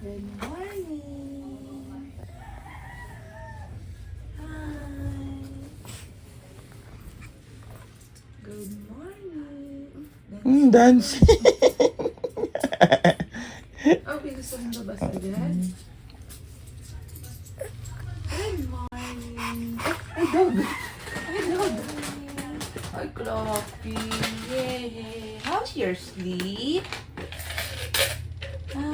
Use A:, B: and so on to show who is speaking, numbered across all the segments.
A: Good morning. Hi. Good morning.
B: Dancing.
A: Okay, gusto mong babasa dyan? Good morning. Ay, dog. Ay, dog. Ay, Cloppy. Yay. How's your sleep? Hi.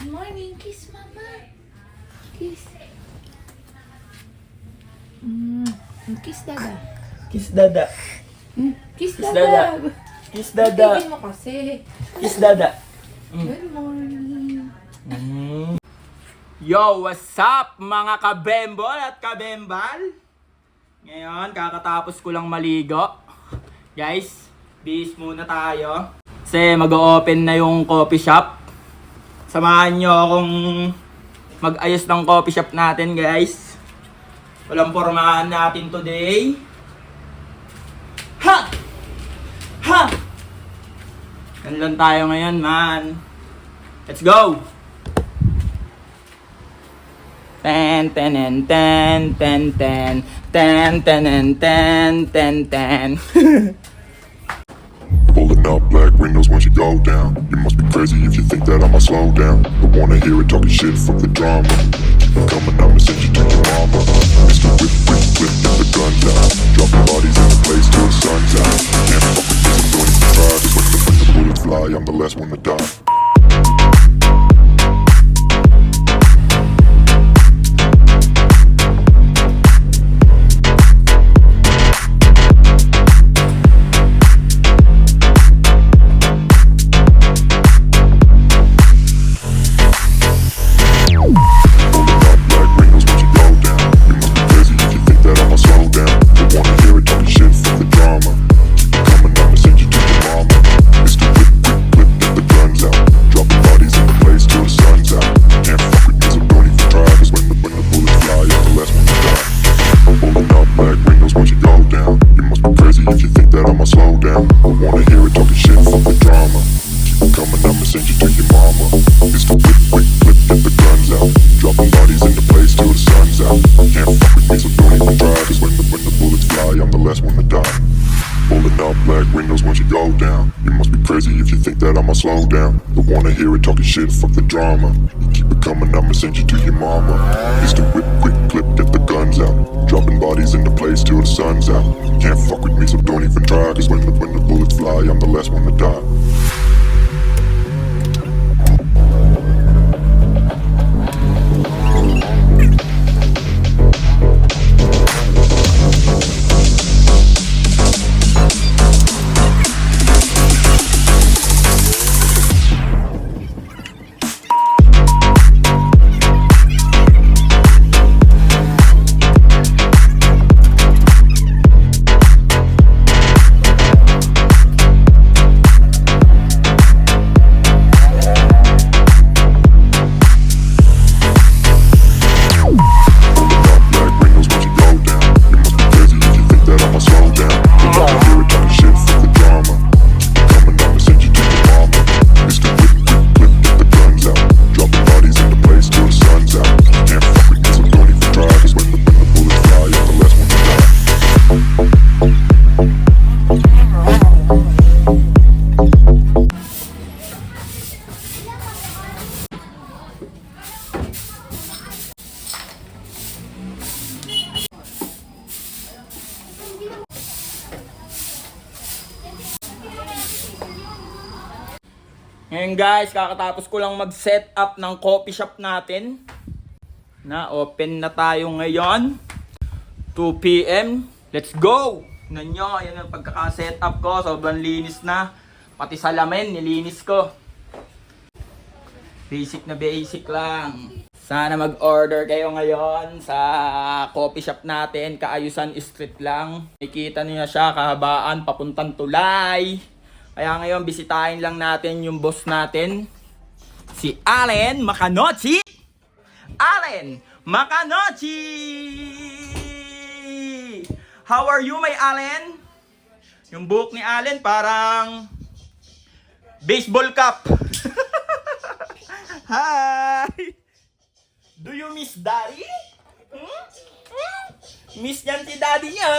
A: Good morning. Kiss mama. Kiss. Kiss dada.
B: Kiss dada.
A: Kiss
B: Kiss
A: dada.
B: dada. Kiss dada.
A: Tigil mo kasi.
B: Kiss dada.
A: Good morning.
B: Yo, what's up mga kabembol at kabembal? Ngayon, kakatapos ko lang maligo. Guys, bis muna tayo. Kasi mag-open na yung coffee shop. Samahan nyo akong mag-ayos ng coffee shop natin, guys. Walang pormahan natin today. Ha! Ha! Yan lang tayo ngayon, man. Let's go! Ten ten and ten ten ten ten ten and ten ten ten.
C: Pulling up black windows once you go down. You must be crazy if you think that I'ma slow down. Don't wanna hear it talking shit, fuck the drama. Keep it coming, I'ma send you to your mama. Mr. Whip, whip, whip, get the guns out. Dropping bodies in the place till the sun's out. Can't fuck with this, I'm doing it for try. Cause when the bullets fly, I'm the last one to die. Slow down. Don't wanna hear it talking shit, fuck the drama. You keep it coming, I'ma send you to your mama. Mr. Whip, quick clip, get the guns out. Dropping bodies in the place till the sun's out. Can't fuck with me, so don't even try. Cause when the bullets fly, I'm the last one to die.
B: Ngayon guys, kakatapos ko lang mag-set up ng coffee shop natin. Open na tayo ngayon. 2 PM. Let's go! Tignan nyo, ayan ang pagkaka-set up ko. Sobrang linis na. Pati salamin, nilinis ko. Basic na basic lang. Sana mag-order kayo ngayon sa coffee shop natin. Kaayusan Street lang. Nakikita niyo siya, kahabaan, papuntang Tulay. Kaya ngayon, bisitahin lang natin yung boss natin. Si Allen Macanochi! Allen Macanochi! How are you, my Allen? Yung buhok ni Allen parang baseball cap. Hi! Do you miss daddy? Hmm? Hmm? Miss yan si daddy niya.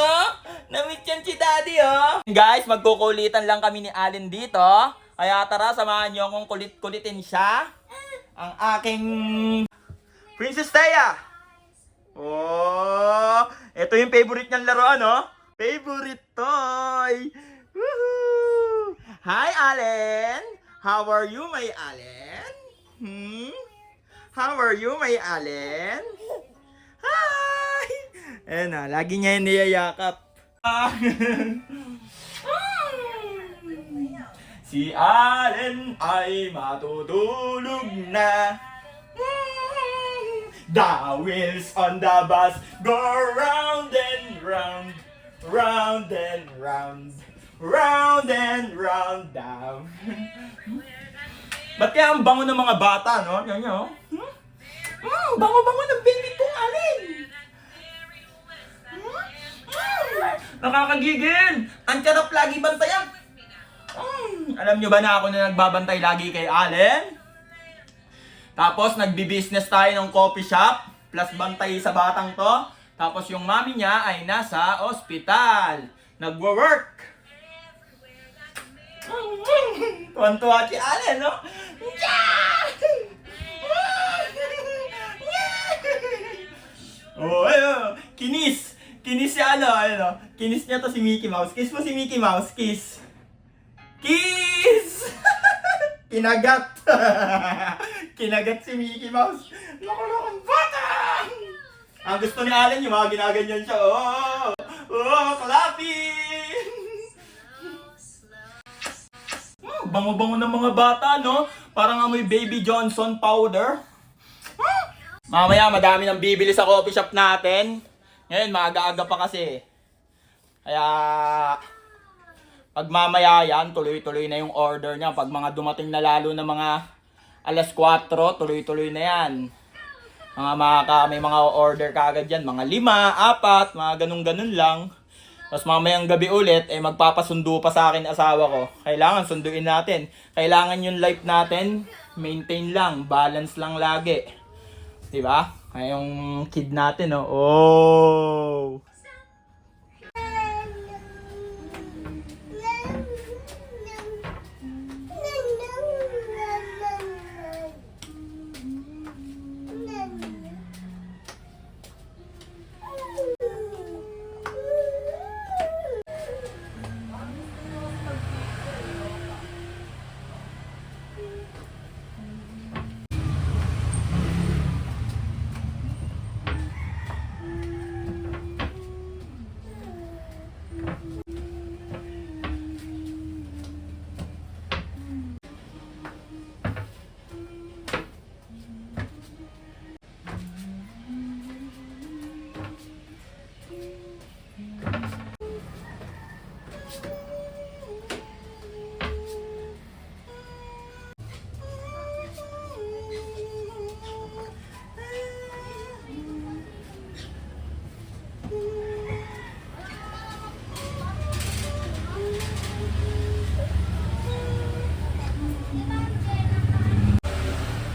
B: Na-miss yan si daddy, oh. Guys, magkukulitan lang kami ni Allen dito. Kaya tara, samahan niyo akong kulit-kulitin siya. Ang aking Princess Thea. Oh, ito yung favorite niyang laruan, no? Favorite toy. Woohoo! Hi, Allen. How are you, my Allen? How are you, my Allen? Hi! Ayan na, lagi niya yung niyayakap. Si Allen ay matutulog na. The wheels on the bus go round and round, round and round, round and round down. Ba't kaya ang bango ng mga bata, no? Yan yun, oh. Bango-bango ng baby kong Allen. Nakakagigil. Ang sarap lagi bantayan. Alam nyo ba na ako na nagbabantay lagi kay Allen? Tapos nagbi-business tayo ng coffee shop plus bantay sa batang to. Tapos yung mami niya ay nasa ospital. Nagwo-work. Tuwan-tuwa si Allen, no? Oh, ayun. Kinis. Kinis si ano. Kinis niya to si Mickey Mouse. Kiss mo si Mickey Mouse. Kiss. Kiss! Kinagat. Kinagat si Mickey Mouse. Nakulokong bata! Ang gusto ni Allen, yung mga ginaganyan siya. Oh! Oh! Clapping! Bango-bango ng mga bata, no? Parang amoy Baby Johnson powder. Mamaya, madami nang bibili sa coffee shop natin. Ngayon, maaga-aga pa kasi. Kaya, pag mamaya yan, tuloy-tuloy na yung order niya. Pag mga dumating na lalo na mga alas 4, tuloy-tuloy na yan. May mga order kaagad yan. Mga 5, 4, mga ganun-ganun lang. Tapos mamayang gabi ulit, magpapasundo pa sa akin asawa ko. Kailangan sunduin natin. Kailangan yung life natin, maintain lang, balance lang lagi. Diba? Kaya yung kid natin, no? Oh!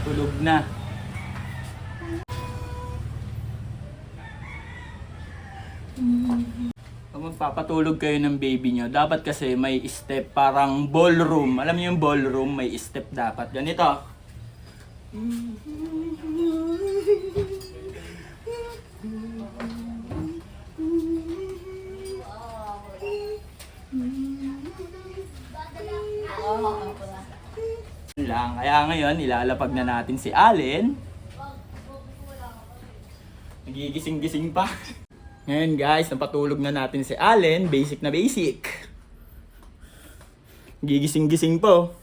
B: Tulog na. Pag magpapatulog kayo ng baby nyo, dapat kasi may step, parang ballroom. Alam niyo yung ballroom, may step dapat. Ganito. Lang. Kaya ngayon, ilalapag na natin si Allen. Nagigising-gising pa. Ngayon guys, napatulog na natin si Allen. Basic na basic. Nagigising-gising po.